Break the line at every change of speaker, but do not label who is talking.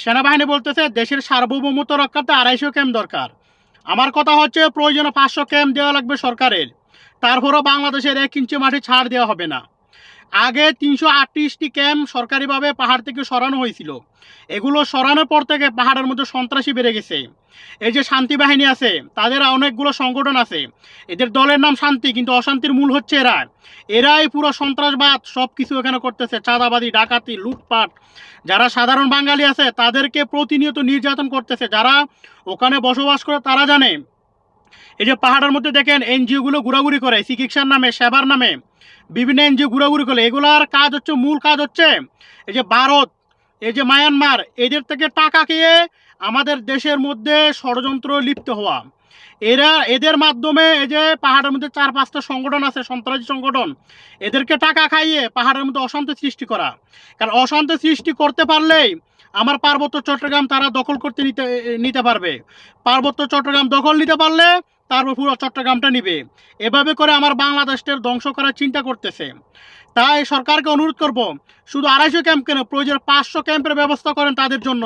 সেনাবাহিনী বলতেছে দেশের সার্বভৌমত্ব রক্ষাতে 250 ক্যাম্প দরকার। আমার কথা হচ্ছে প্রয়োজনে 500 ক্যাম্প দেওয়া লাগবে সরকারের, তারপরও বাংলাদেশের 1 ইঞ্চি মাটি ছাড় দেওয়া হবে না। আগে 338টি ক্যাম্প সরকারিভাবে পাহাড় থেকে সরানো হয়েছিল। এগুলো সরানোর পর থেকে পাহাড়ের মধ্যে সন্ত্রাসী বেড়ে গেছে। এই যে শান্তি বাহিনী আছে, তাদের অনেকগুলো সংগঠন আছে, এদের দলের নাম শান্তি, কিন্তু অশান্তির মূল হচ্ছে এরাই পুরো সন্ত্রাসবাদ সব কিছু এখানে করতেছে, চাঁদাবাদি, ডাকাতি, লুটপাট। যারা সাধারণ বাঙালি আছে তাদেরকে প্রতিনিয়ত নির্যাতন করতেছে। যারা ওখানে বসবাস করে তারা জানে। এই যে পাহাড়ের মধ্যে দেখেন এনজিওগুলো ঘোরাঘুরি করে চিকিৎসার নামে, সেবার নামে বিভিন্ন এনজিও ঘোরাঘুরি করে। এগুলার কাজ হচ্ছে, মূল কাজ হচ্ছে এই যে ভারত, এই যে মায়ানমার, এদের থেকে টাকা খেয়ে আমাদের দেশের মধ্যে ষড়যন্ত্র লিপ্ত হওয়া। এদের মাধ্যমে এই যে পাহাড়ের মধ্যে 4-5টা সংগঠন আছে, সন্ত্রাসী সংগঠন, এদেরকে টাকা খাইয়ে পাহাড়ের মধ্যে অশান্তি সৃষ্টি করা। কারণ অশান্তি সৃষ্টি করতে পারলেই আমার পার্বত্য চট্টগ্রাম তারা দখল করতে নিতে পারবে। পার্বত্য চট্টগ্রাম দখল নিতে পারলে তারপর পুরো চট্টগ্রামটা নিবে। এভাবে করে আমার বাংলাদেশটার ধ্বংস করার চিন্তা করতেছে। তাই সরকারকে অনুরোধ করব, শুধু 250 ক্যাম্প কেন, প্রয়োজন 500 ক্যাম্পের ব্যবস্থা করেন তাদের জন্য।